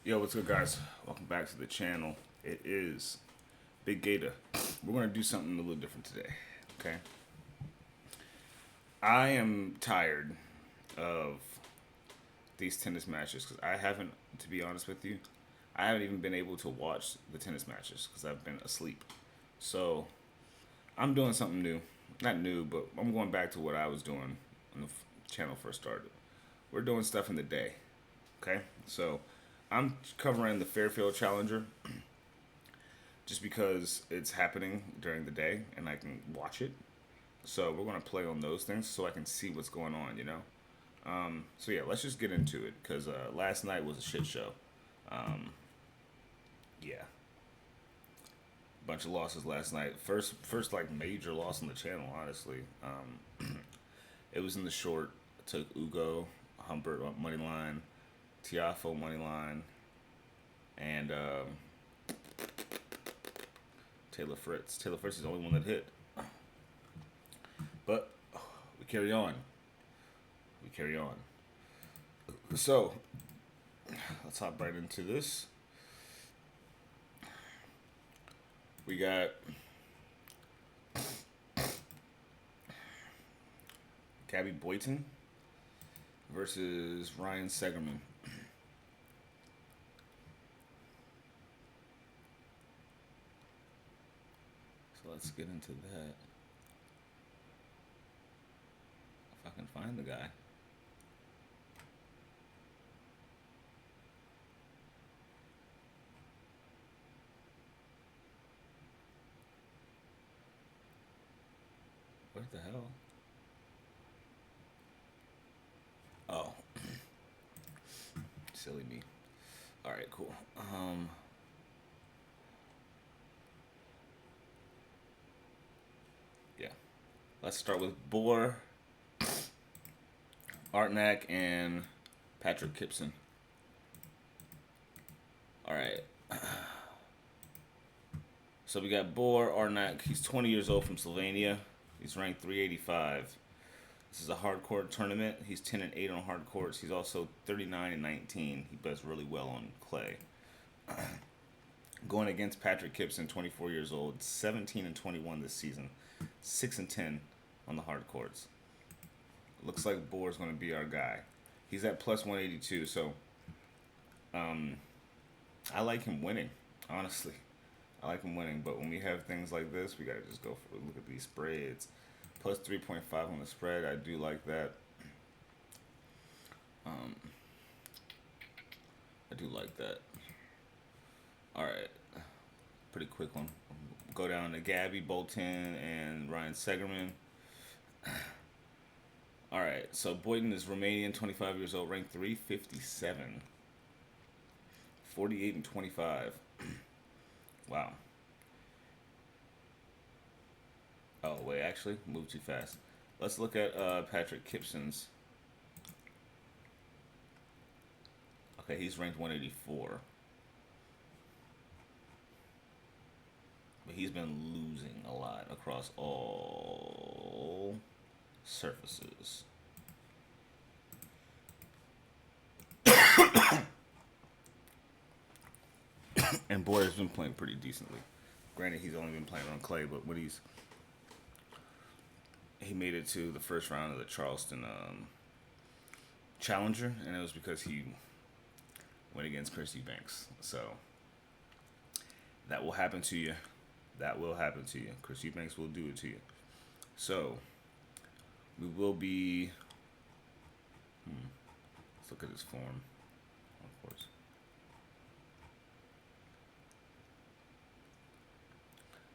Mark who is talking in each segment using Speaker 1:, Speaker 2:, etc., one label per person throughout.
Speaker 1: Yo, what's good, guys? Welcome back to the channel. It is Big Gatah. We're going to do something a little different today, okay? I am tired of these tennis matches because I haven't, to be honest with you, I haven't even been able to watch the tennis matches because I've been asleep. So I'm doing something new. Not new, but I'm going back to what I was doing when the channel first started. We're doing stuff in the day, okay? So I'm covering the Fairfield Challenger just because it's happening during the day and I can watch it. So we're gonna play on those things so I can see what's going on, you know. So yeah, let's just get into it because last night was a shit show. Yeah, bunch of losses last night. First like major loss on the channel, honestly. It was in the short. I took Ugo, Humbert money line, Tiafo money line, and Taylor Fritz. Taylor Fritz is the only one that hit. But we carry on. We carry on. So let's hop right into this. We got Gabby Boyton versus Ryan Segerman. So let's get into that. If I can find the guy. What the hell? Oh, silly me. All right, cool. Yeah. Let's start with Boer, Artnak, and Patrick Kipson. All right. So we got Boer Arnak. He's 20 years old from Slovenia. He's ranked 385. This is a hard court tournament. He's 10 and 8 on hard courts. He's also 39 and 19. He does really well on clay. Going against Patrick Kipson, 24 years old, 17 and 21 this season, 6 and 10 on the hard courts. Looks like Boer's going to be our guy. He's at plus 182, so I like him winning, honestly. I like him winning, but when we have things like this, we got to just go for it. Look at these spreads. Plus 3.5 on the spread. I do like that. I do like that. All right. Pretty quick one. Go down to Gabby Bolton and Ryan Segerman. All right. So Boyden is Romanian, 25 years old, ranked 357. 48 and 25. Wow. Oh, wait, actually, moved too fast. Let's look at Patrick Kipson's. Okay, he's ranked 184. But he's been losing a lot across all surfaces. And Boyer's been playing pretty decently. Granted, he's only been playing on clay, but when he made it to the first round of the Charleston Challenger, and it was because he went against Chris Eubanks. So that will happen to you. That will happen to you. Chris Eubanks will do it to you. So we will be. Let's look at his form. Of course.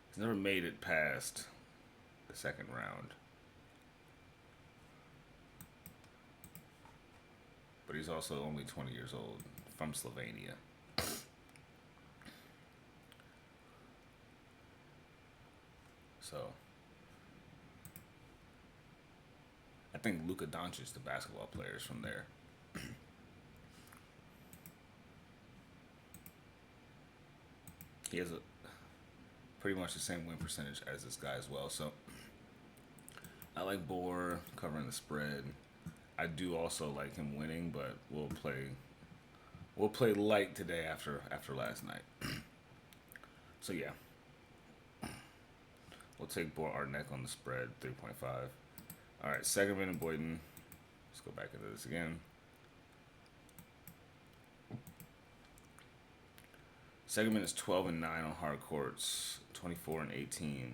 Speaker 1: He's never made it past the second round. But he's also only 20 years old, from Slovenia. So I think Luka Doncic, the basketball player, is from there. He has a pretty much the same win percentage as this guy as well. So I like Boer covering the spread. I do also like him winning, but we'll We'll play light today after last night. So yeah, we'll take our neck on the spread 3.5. All right, Segerman and Boyden. Let's go back into this again. Segerman is 12-9 on hard courts, 24-18.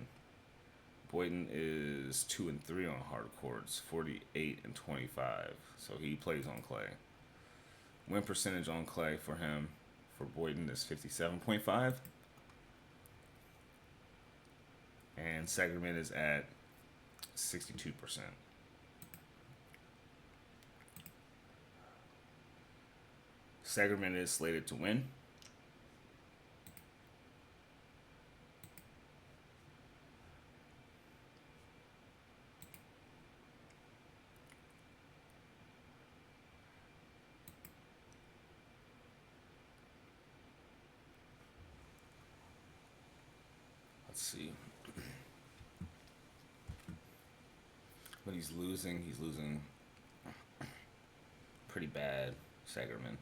Speaker 1: Boyden is 2-3 on hard courts, 48-25. So he plays on clay. Win percentage on clay for him, for Boyden, is 57.5. And Segerman is at 62%. Segerman is slated to win. Let's see. But he's losing pretty bad, Segerman.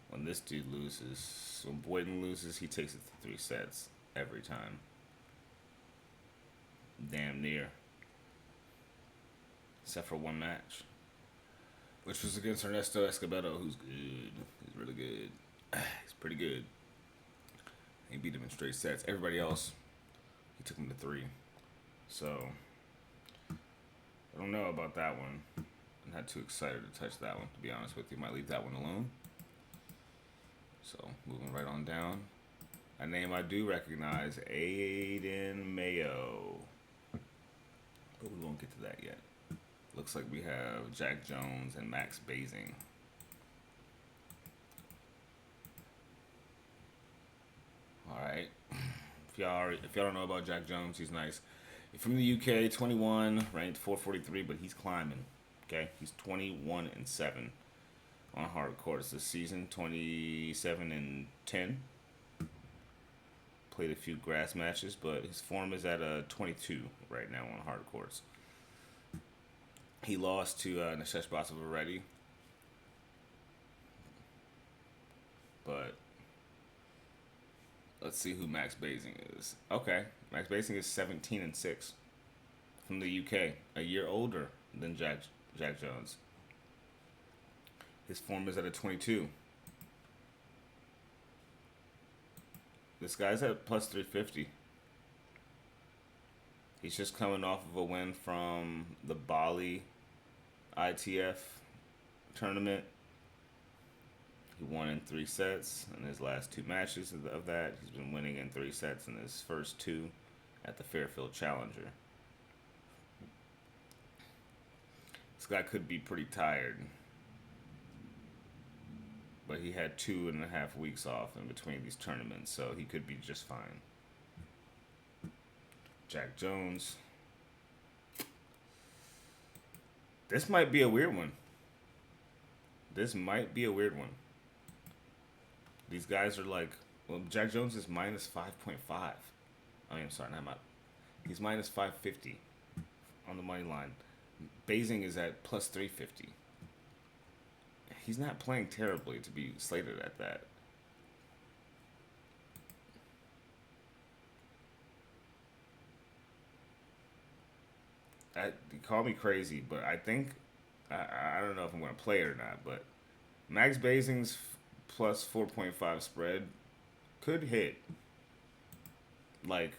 Speaker 1: When this dude loses, when Boyden loses, he takes it to 3 sets every time. Damn near. Except for one match, which was against Ernesto Escobedo, who's good. He's really good. He's pretty good. He beat him in straight sets. Everybody else, he took him to 3. So, I don't know about that one. I'm not too excited to touch that one, to be honest with you. Might leave that one alone. So, moving right on down. A name I do recognize, Aiden Mayo. But we won't get to that yet. Looks like we have Jack Jones and Max Basing. Alright. If y'all don't know about Jack Jones, he's nice. He's from the UK, 21, ranked 443, but he's climbing. Okay? He's 21-7 on hard courts this season, 27-10. Played a few grass matches, but his form is at a 22 right now on hard courts. He lost to Nishesh Basov already, but let's see who Max Basing is. Okay, Max Basing is 17-6 from the UK, a year older than Jack Jones. His form is at a 22. This guy's at plus 350. He's just coming off of a win from the Bali ITF tournament. He won in 3 sets in his last 2 matches of that. He's been winning in 3 sets in his first 2 at the Fairfield Challenger. This guy could be pretty tired, but he had 2.5 weeks off in between these tournaments, so he could be just fine. Jack Jones. This might be a weird one. These guys are like, well, Jack Jones is minus 5.5. I mean, I'm sorry, not he's minus 550 on the money line. Basing is at plus 350. He's not playing terribly to be slated at that. You call me crazy, but I think, I don't know if I'm going to play it or not, but Max Basing's plus 4.5 spread could hit. Like,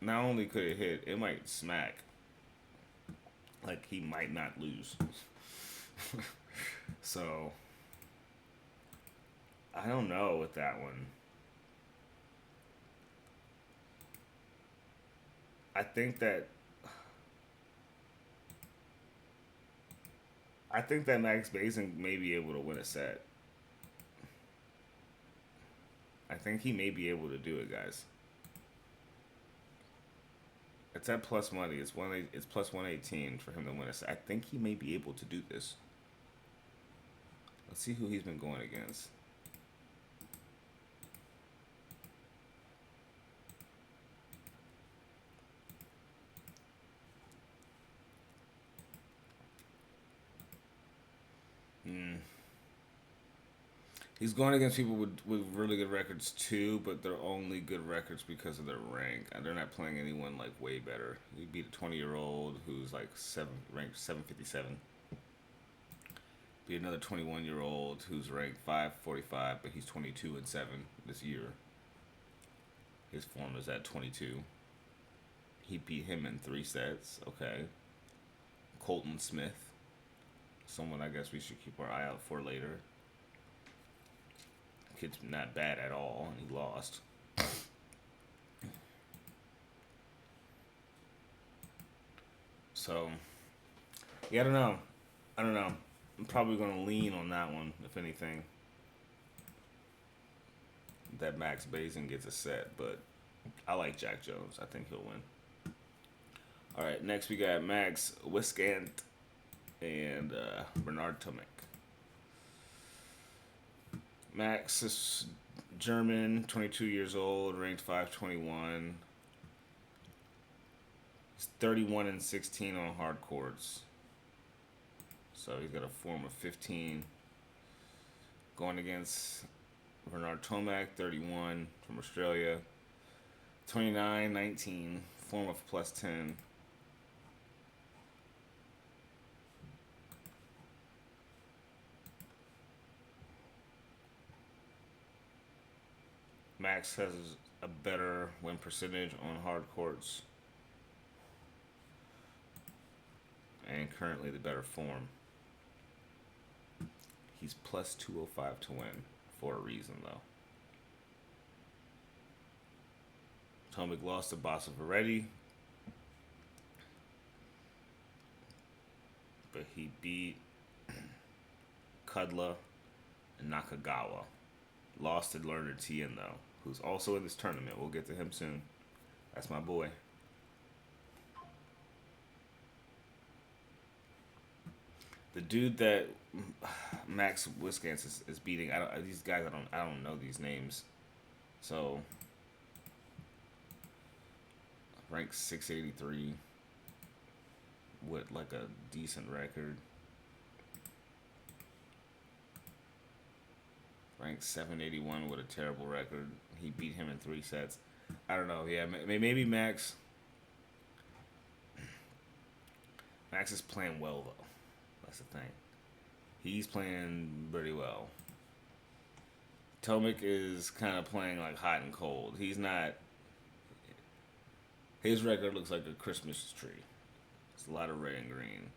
Speaker 1: not only could it hit, it might smack. Like, he might not lose. So, I don't know with that one. I think that Max Basing may be able to win a set. I think he may be able to do it, guys. It's at plus money. It's plus 118 for him to win a set. I think he may be able to do this. Let's see who he's been going against. He's going against people with really good records too, but they're only good records because of their rank. And they're not playing anyone like way better. He beat a 20-year-old who's like ranked 757. Beat another 21-year-old who's ranked 545, but he's 22-7 this year. His form is at 22. He beat him in 3 sets. Okay. Colton Smith, someone I guess we should keep our eye out for later. Kid's not bad at all, and he lost. So, yeah, I don't know. I don't know. I'm probably going to lean on that one, if anything. That Max Bazin gets a set, but I like Jack Jones. I think he'll win. All right, next we got Max Wiskant and Bernard Tomic. Max is German, 22 years old, ranked 521. He's 31-16 on hard courts. So he's got a form of 15. Going against Bernard Tomac, 31 from Australia. 29-19, form of plus 10. Max has a better win percentage on hard courts and currently the better form. He's plus 205 to win for a reason, though. Tomic lost to Bosov already, but he beat Kudla and Nakagawa. Lost to Lerner Tien, though, who's also in this tournament. We'll get to him soon. That's my boy. The dude that Max Wiskans is beating, these guys, I don't know these names. So, ranked 683 with like a decent record. Ranked 781 with a terrible record. He beat him in 3 sets. I don't know. Yeah, maybe Max. Max is playing well though. That's the thing. He's playing pretty well. Tomic is kind of playing like hot and cold. He's not. His record looks like a Christmas tree. It's a lot of red and green.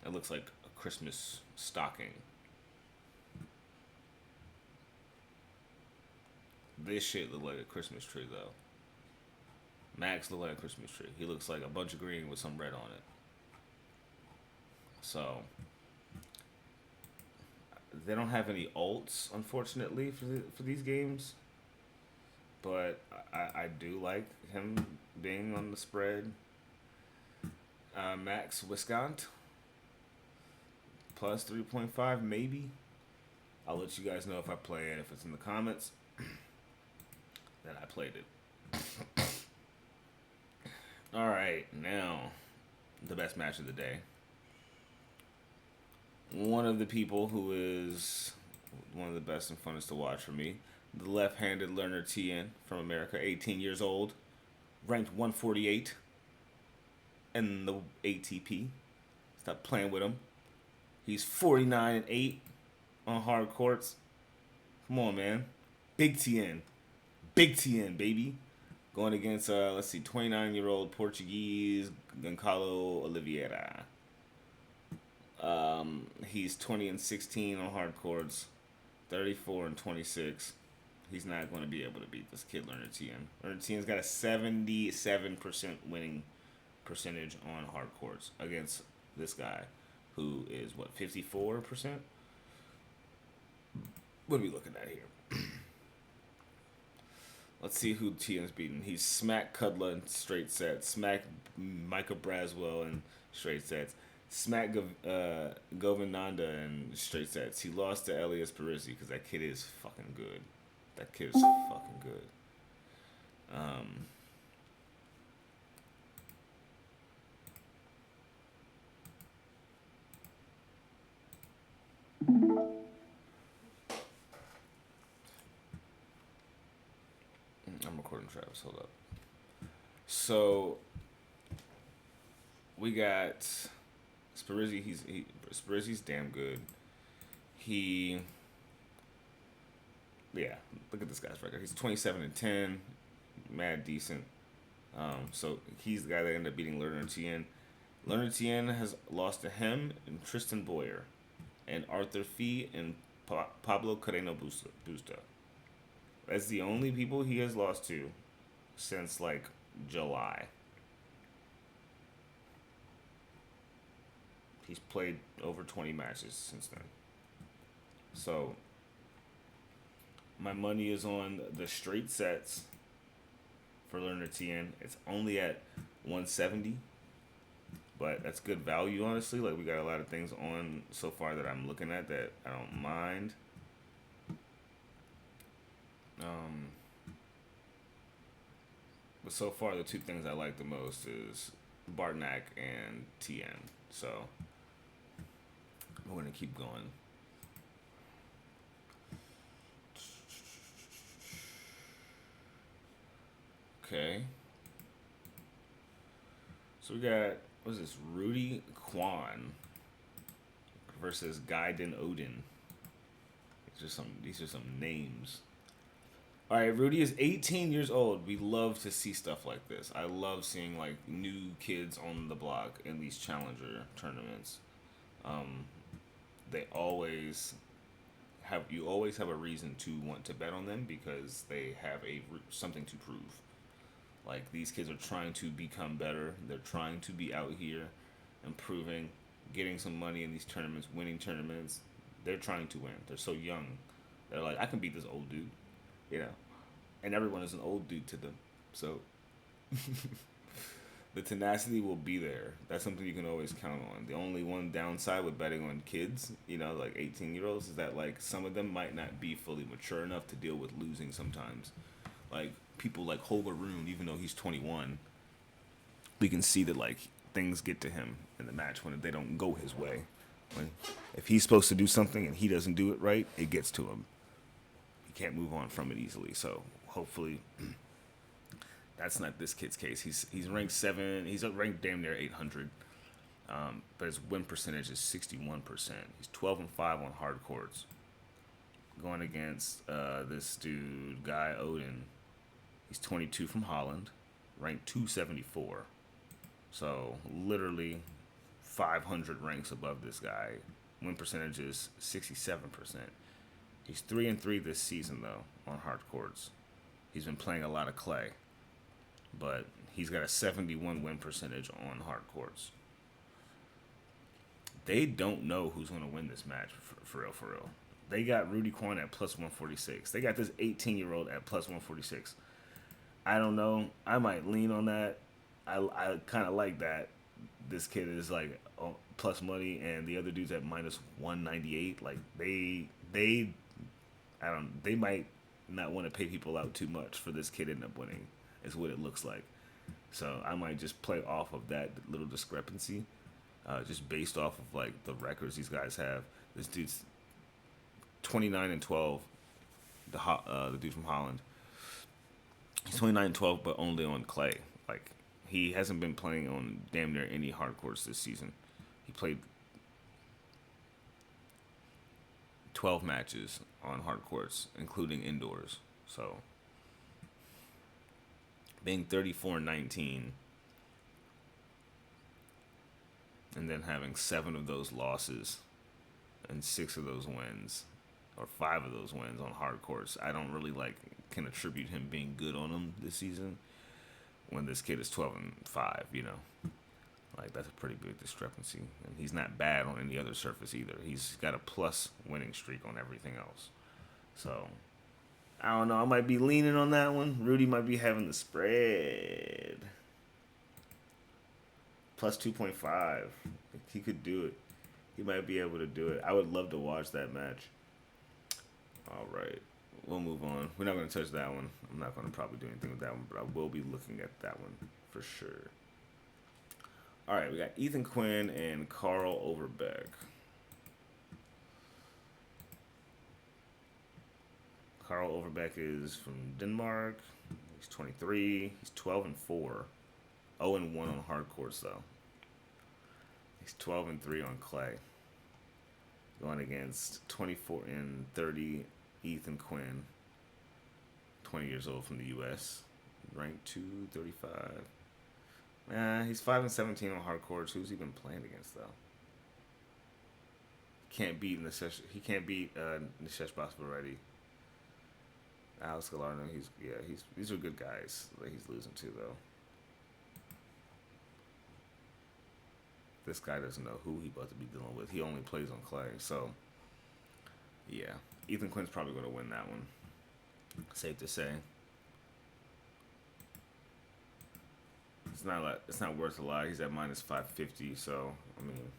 Speaker 1: It looks like a Christmas stocking. This shit look like a Christmas tree though. Max look like a Christmas tree. He looks like a bunch of green with some red on it. So they don't have any ults, unfortunately, for these games. But I do like him being on the spread. Max Wiskant plus 3.5 maybe. I'll let you guys know if I play it. If it's in the comments, then I played it. All right, now the best match of the day. One of the people who is one of the best and funnest to watch for me, the left-handed Lerner Tien from America, 18 years old, ranked 148 in the ATP. Stop playing with him. He's 49-8 on hard courts. Come on, man. Big Tien. Big Tien, baby. Going against, 29-year-old Portuguese Goncalo Oliveira. He's 20-16 on hard courts, 34-26. He's not going to be able to beat this kid, Lerner Tien. Lerner Tien's got a 77% winning percentage on hard courts against this guy, who is, 54%? What are we looking at here? Let's see who Tien's beaten. He's smacked Kudla in straight sets, smacked Micah Braswell in straight sets, smacked Govinanda in straight sets. He lost to Elias Parisi because that kid is fucking good. That kid is fucking good. recording, Travis. Hold up. So we got Sparizzi. Sparizzi's damn good. He, yeah. Look at this guy's record. He's 27-10, mad decent. So he's the guy that ended up beating Lerner Tien. Lerner Tien has lost to him and Tristan Boyer, and Arthur Fee and Pablo Carreno Busta. That's the only people he has lost to since like July. He's played over 20 matches since then. So my money is on the straight sets for Lerner Tien. It's only at 170, but that's good value, honestly. Like, we got a lot of things on so far that I'm looking at that I don't mind. But so far, the two things I like the most is Bartnak and Tien. So we're gonna keep going. Okay. So we got, what is this? Rudy Kwan versus Gaiden Odin. These are some names. All right, Rudy is 18 years old. We love to see stuff like this. I love seeing like new kids on the block in these challenger tournaments. They always have a reason to want to bet on them because they have something to prove. Like, these kids are trying to become better. They're trying to be out here, improving, getting some money in these tournaments, winning tournaments. They're trying to win. They're so young. They're like, I can beat this old dude, you know. And everyone is an old dude to them. So the tenacity will be there. That's something you can always count on. The only one downside with betting on kids, you know, like 18-year-olds, is that like some of them might not be fully mature enough to deal with losing sometimes. Like, people like Holger Rune, even though he's 21, we can see that like things get to him in the match when they don't go his way. If he's supposed to do something and he doesn't do it right, it gets to him. He can't move on from it easily. So hopefully that's not this kid's case. He's ranked 7. He's ranked damn near 800. But his win percentage is 61%. He's 12-5 on hard courts. Going against this dude, Guy Odin. He's 22 from Holland, ranked 274. So literally 500 ranks above this guy. Win percentage is 67%. He's 3-3 this season though on hard courts. He's been playing a lot of clay, but he's got a 71 win percentage on hard courts. They don't know who's going to win this match for real. They got Rudy Kwan at plus 146. They got this 18-year-old at plus 146. I don't know. I might lean on that. I kind of like that. This kid is like plus money, and the other dude's at minus 198. Like, they might not want to pay people out too much for this kid end up winning, is what it looks like. So I might just play off of that little discrepancy, just based off of like the records these guys have. This dude's 29-12. The dude from Holland. He's 29-12, but only on clay. Like, he hasn't been playing on damn near any hard courts this season. He played 12 matches on hard courts, including indoors. So, being 34-19, and then having 7 of those losses and 6 of those wins, or 5 of those wins on hard courts, I don't really can attribute him being good on them this season when this kid is 12-5, you know. Like, that's a pretty big discrepancy. And he's not bad on any other surface either. He's got a plus winning streak on everything else. So, I don't know. I might be leaning on that one. Rudy might be having the spread. Plus 2.5. He could do it. He might be able to do it. I would love to watch that match. All right. We'll move on. We're not going to touch that one. I'm not going to probably do anything with that one, but I will be looking at that one for sure. All right, we got Ethan Quinn and Carl Overbeck. Carl Overbeck is from Denmark. He's 23. He's 12-4. 0-1 on hard courts though. He's 12-3 on clay. Going against 24-30 Ethan Quinn, 20 years old from the U.S., ranked 235. He's 5-17 on hard courts. Who's he been playing against though? Can't beat Nishesh. He can't beat Nishesh Basvareddy. Alex Gallardo. These are good guys that he's losing to though. This guy doesn't know who he's about to be dealing with. He only plays on clay, so yeah. Ethan Quinn's probably going to win that one. Safe to say. It's not worth a lot. He's at minus 550, so I mean,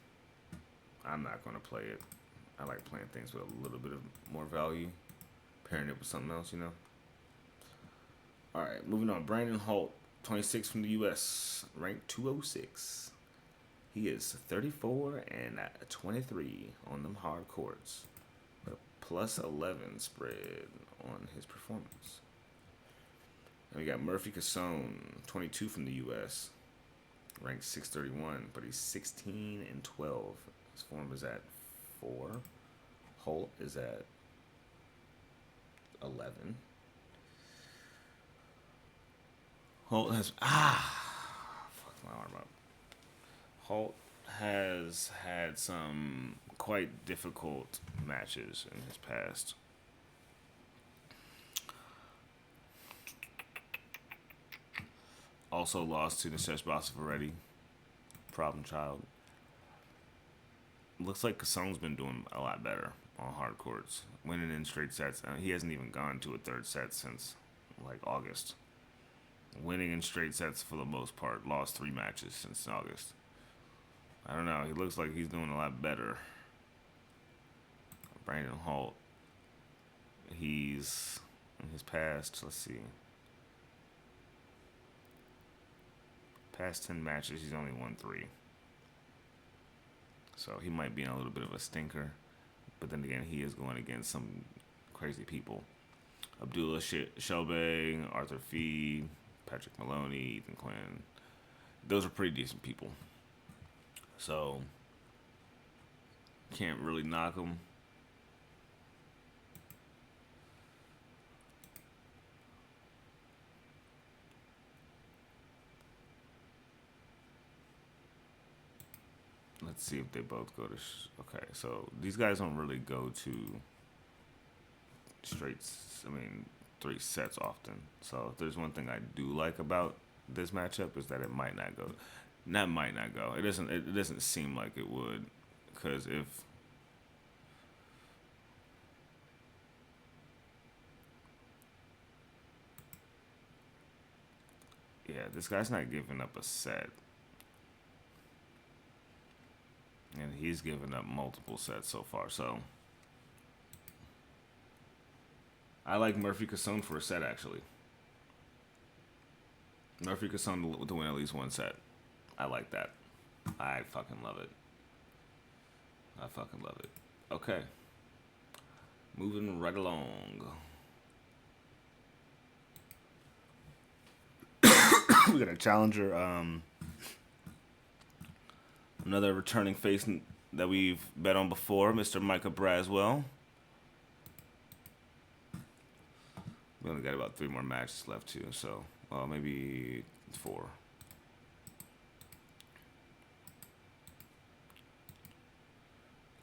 Speaker 1: I'm not going to play it. I like playing things with a little bit of more value, pairing it with something else, you know. All right, moving on. Brandon Holt, 26 from the U.S., ranked 206. He is 34-23 on them hard courts, with a plus 11 spread on his performance. And we got Murphy Casone, 22 from the U.S., ranked 631, but he's 16-12. His form is at 4. Holt is at 11. Holt has fuck my arm up. Holt has had some quite difficult matches in his past. Also lost to Nishesh Basvareddy, problem child. Looks like Casone's been doing a lot better on hard courts, winning in straight sets. He hasn't even gone to a third set since like August. Winning in straight sets for the most part. Lost 3 matches since August. I don't know. He looks like he's doing a lot better. Brandon Holt. He's in his past. Let's see. Past 10 matches, he's only won 3. So he might be in a little bit of a stinker. But then again, he is going against some crazy people. Abdullah Shelby, Arthur Fee, Patrick Maloney, Ethan Quinn. Those are pretty decent people. So, can't really knock him. Let's see if they both go to... okay, so these guys don't really go to straights, 3 sets often. So if there's one thing I do like about this matchup is that it might not go. That might not go. It doesn't seem like it would, because if this guy's not giving up a set, and he's given up multiple sets so far. So I like Murphy Casone for a set actually. Murphy Casone to win at least 1 set. I like that. I fucking love it. Okay. Moving right along. We got a challenger. Another returning face that we've bet on before, Mr. Micah Braswell. We only got about 3 more matches left too, so maybe 4.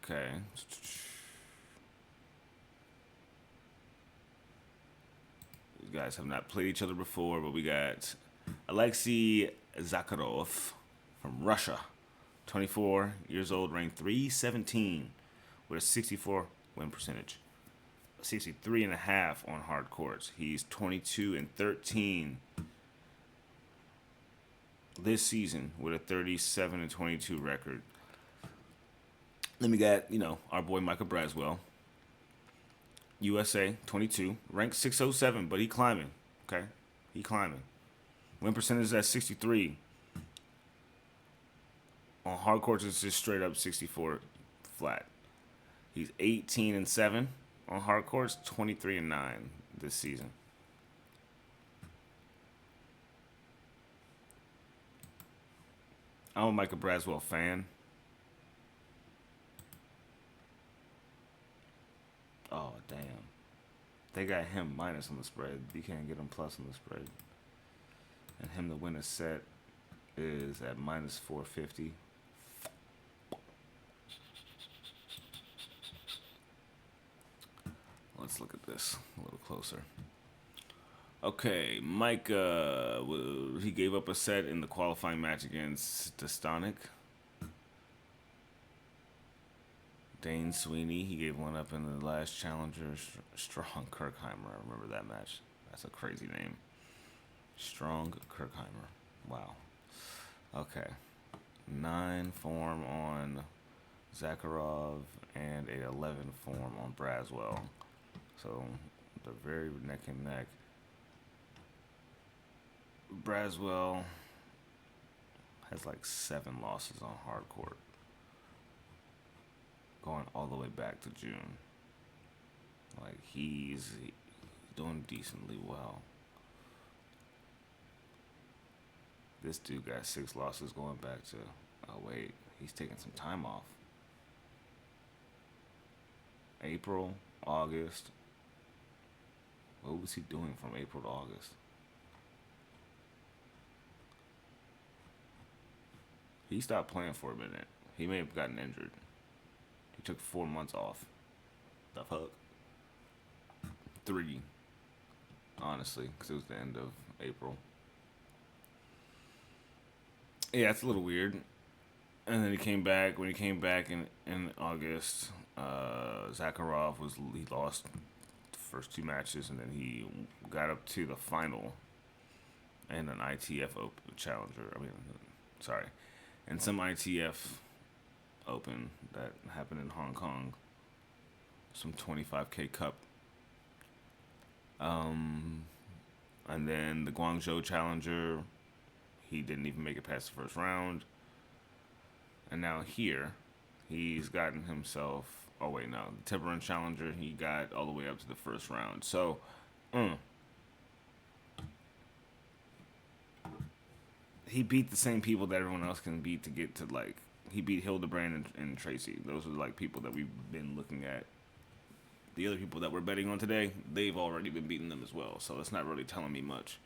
Speaker 1: Okay. These guys have not played each other before, but we got Alexei Zakharov from Russia, 24 years old, ranked 317 with a 64 win percentage. 63.5 on hard courts. He's 22-13 this season with a 37-22 record. Then we got, our boy Micah Braswell. USA, 22, ranked 607, but he climbing. Okay, he climbing. Win percentage is at 63. On hard courts, it's just straight up 64 flat. He's 18-7 on hard courts, 23-9 this season. I'm a Michael Braswell fan. Oh, damn. They got him minus on the spread. You can't get him plus on the spread. And him to win a set is at minus 450. Let's look at this a little closer. Okay, Mike, he gave up a set in the qualifying match against Stastonic. Dane Sweeney, he gave one up in the last challenger. Strong Kirkheimer, I remember that match. That's a crazy name. Strong Kirkheimer. Wow. Okay. 9 form on Zakharov and a 11 form on Braswell. So they're very neck and neck. Braswell has like 7 losses on hard court, going all the way back to June. Like he's doing decently well. This dude got 6 losses going back to. Oh wait, he's taking some time off. April, August. What was he doing from April to August? He stopped playing for a minute. He may have gotten injured. He took 4 months off. The fuck? 3, honestly, because it was the end of April. Yeah, it's a little weird. And then he came back. When he came back in August, Zakharov he lost the first 2 matches, and then he got up to the final and an ITF Open challenger. And some ITF Open that happened in Hong Kong. Some 25K Cup. And then the Guangzhou Challenger, he didn't even make it past the first round. And now here, he's gotten himself. Oh wait, no, the Tiburon Challenger, he got all the way up to the first round. So, he beat the same people that everyone else can beat to get to like. He beat Hildebrand and Tracy. Those are like people that we've been looking at. The other people that we're betting on today, they've already been beating them as well. So it's not really telling me much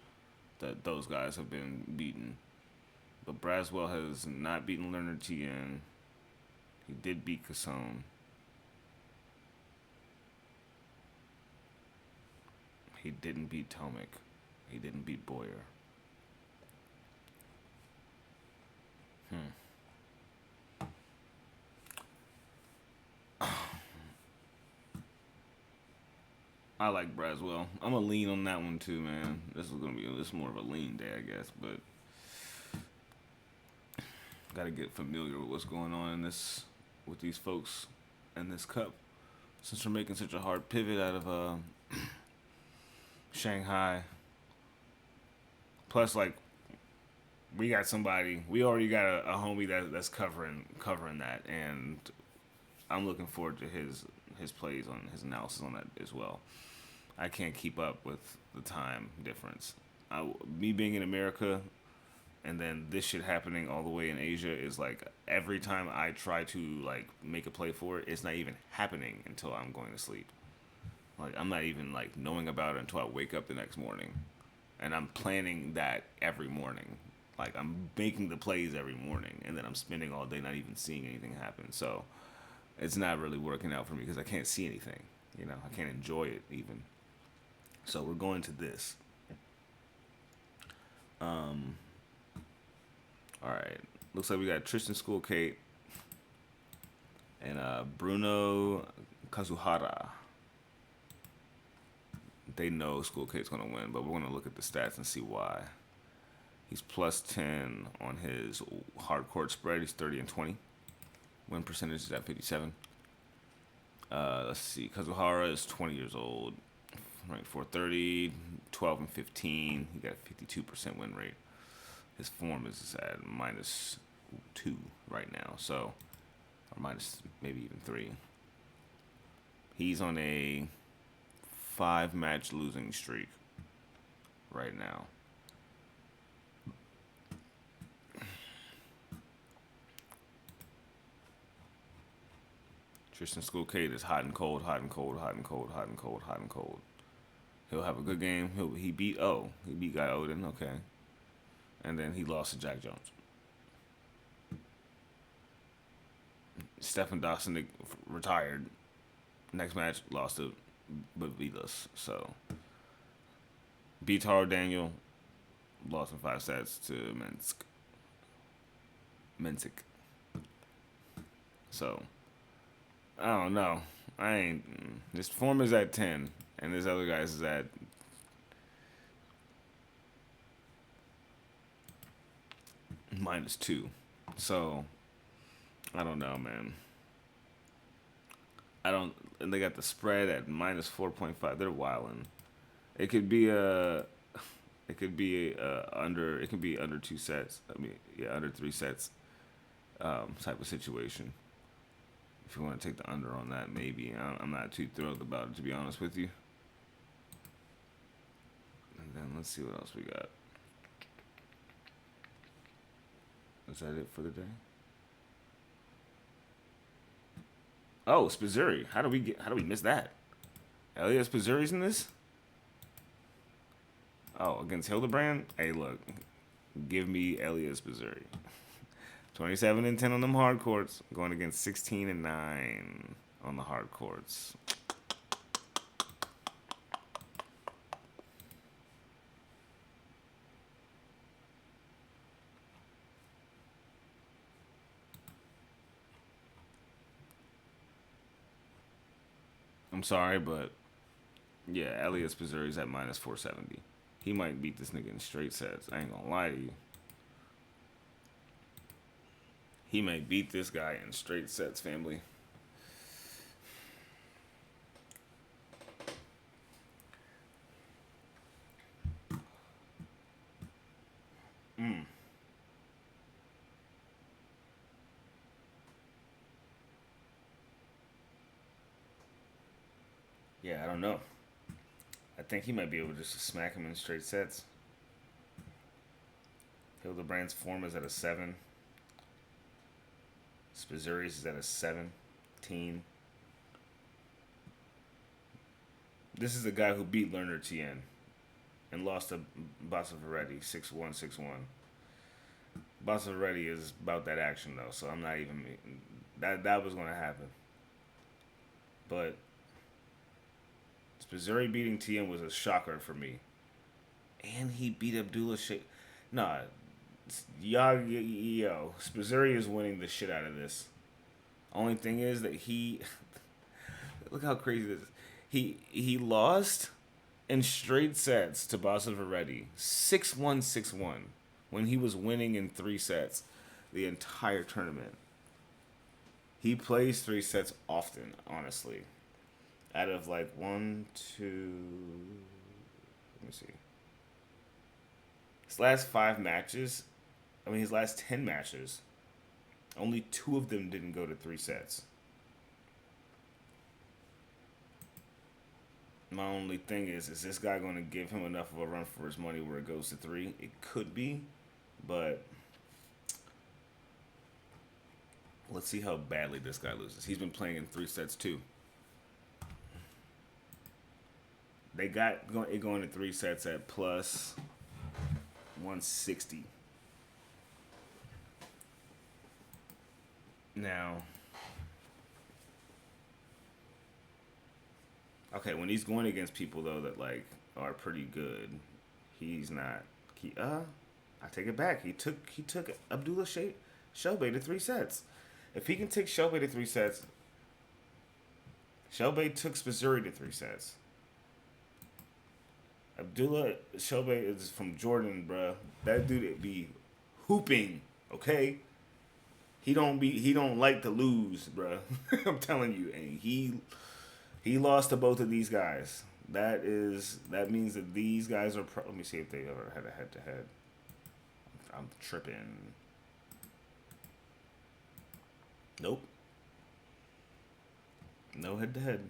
Speaker 1: that those guys have been beaten. But Braswell has not beaten Leonard Tien. He did beat Cassone. He didn't beat Tomic. He didn't beat Boyer. I like Braswell. I'm gonna lean on that one too, man. This is more of a lean day, I guess, but gotta get familiar with what's going on with these folks and this cup. Since we're making such a hard pivot out of Shanghai. Plus, like, we already got a homie that's covering that, and I'm looking forward to his plays on his analysis on that as well. I can't keep up with the time difference. Me being in America, and then this shit happening all the way in Asia is like every time I try to like make a play for it, it's not even happening until I'm going to sleep. Like I'm not even like knowing about it until I wake up the next morning, and I'm planning that every morning. Like I'm making the plays every morning, and then I'm spending all day not even seeing anything happen. So it's not really working out for me because I can't see anything. You know, I can't enjoy it even. So we're going to this. All right. Looks like we got Tristan Schoolkate and Bruno Kazuhara. They know Schoolkate's going to win, but we're going to look at the stats and see why. He's plus 10 on his hard court spread. He's 30 and 20. Win percentage is at 57. Let's see. Kazuhara is 20 years old. Ranked 430, 12 and 15. He got a 52% win rate. His form is at -2 right now. So, or minus maybe even 3. He's on a 5-match losing streak right now. Tristan School Kate is hot and cold, hot and cold, hot and cold, hot and cold, hot and cold. He'll have a good game. He beat Guy Odin, okay. And then he lost to Jack Jones. Stephen Dawson retired. Next match, lost to Bavilas. So, Vitor Daniel lost in 5 sets to Mensik. So, I don't know. This form is at 10, and this other guy's is at -2. So, I don't know, man. And they got the spread at -4.5. They're wilding. It could be under 2 sets. I mean, yeah, under 3 sets, type of situation. If you want to take the under on that, maybe. I'm not too thrilled about it, to be honest with you. And then let's see what else we got. Is that it for the day? Oh, Spizzeri. How do we miss that? Elias Spizzeri's in this? Oh, against Hildebrand? Hey, look. Give me Elias Spizzeri. 27-10 on them hard courts. Going against 16-9 on the hard courts. I'm sorry, but yeah, Elias Spizzeri's at -470. He might beat this nigga in straight sets. I ain't gonna lie to you. He might beat this guy in straight sets, family. Yeah, I don't know. I think he might be able just to smack him in straight sets. Hildebrand's form is at a 7. Spizzeri's is at a 17. This is the guy who beat Lerner Tien and lost to Basaveretti 6-1, 6-1. Basaveretti is about that action though, so I'm not even that was gonna happen. But Spizzeri beating Tien was a shocker for me. And he beat Abdullah Sheikh. Nah, yo, Spizzeri is winning the shit out of this. Only thing is that he look how crazy this is. He lost in straight sets to Basaveretti 6-1, 6-1 when he was winning in 3 sets the entire tournament. He plays 3 sets often, honestly. Out of like 1, 2, let me see. His last 5 matches, his last 10 matches, only 2 of them didn't go to 3 sets. My only thing is this guy going to give him enough of a run for his money where it goes to 3? It could be, but let's see how badly this guy loses. He's been playing in 3 sets too. They got it going to 3 sets at plus 160. Now, okay, when he's going against people though that like are pretty good, he's not. I take it back. He took Abdullah Shelby to 3 sets. If he can take Shelby to 3 sets, Shelby took Spizzeri to 3 sets. Abdullah Shelby is from Jordan, bruh. That dude be hooping, okay? He don't like to lose, bruh. I'm telling you, and he lost to both of these guys. That means that these guys are. Let me see if they ever had a head-to-head. I'm tripping. Nope. No head-to-head.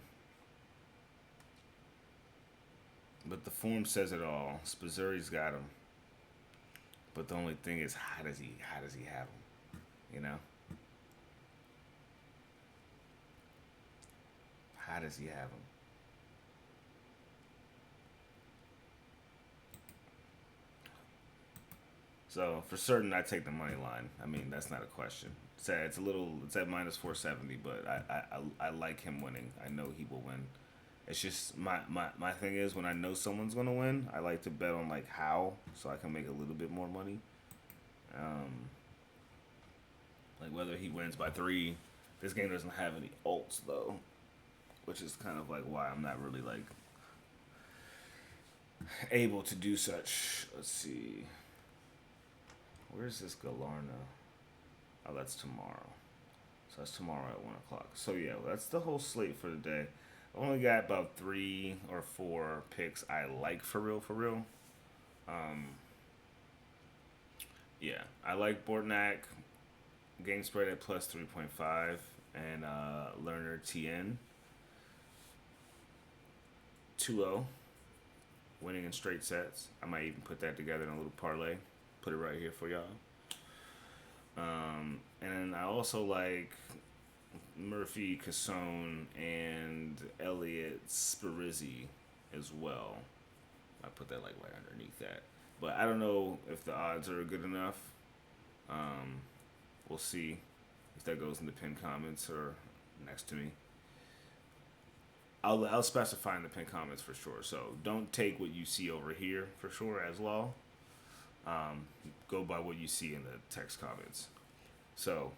Speaker 1: But the form says it all. Spizzeri's got him. But the only thing is, how does he have him? You know? does he have him? So for certain, I take the money line. I mean, that's not a question. It's a little. It's at minus 470, but I like him winning. I know he will win. It's just my thing is when I know someone's gonna win, I like to bet on like how, so I can make a little bit more money. Um, like whether he wins by three. This game doesn't have any ults though, which is kind of like why I'm not really like able to do such. Let's see. Where's this Galarna? Oh, that's tomorrow. So that's tomorrow at 1 o'clock. So yeah, that's the whole slate for the day. I only got about 3 or 4 picks I like for real, for real. Um, yeah, I like Bortnak, game spread at plus 3.5, and Lerner TN 2-0, winning in straight sets. I might even put that together in a little parlay. Put it right here for y'all. And I also like Murphy, Cassone, and Elliot Spirizzi as well. I put that like right underneath that. But I don't know if the odds are good enough. Um, we'll see if that goes in the pinned comments or next to me. I'll specify in the pinned comments for sure. So don't take what you see over here for sure as law. Go by what you see in the text comments. So,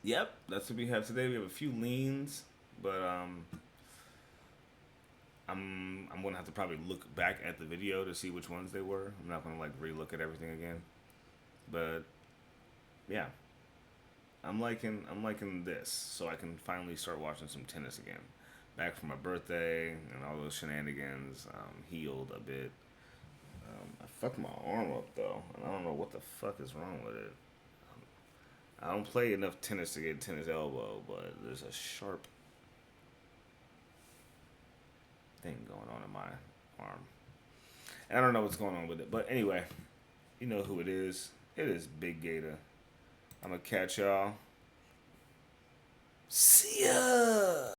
Speaker 1: yep, that's what we have today. We have a few leans, but I'm gonna have to probably look back at the video to see which ones they were. I'm not gonna like re-look at everything again, but yeah, I'm liking this, so I can finally start watching some tennis again. Back from my birthday and all those shenanigans, healed a bit. I fucked my arm up though, and I don't know what the fuck is wrong with it. I don't play enough tennis to get tennis elbow, but there's a sharp thing going on in my arm. And I don't know what's going on with it. But anyway, you know who it is. It is Big Gatah. I'm going to catch y'all. See ya!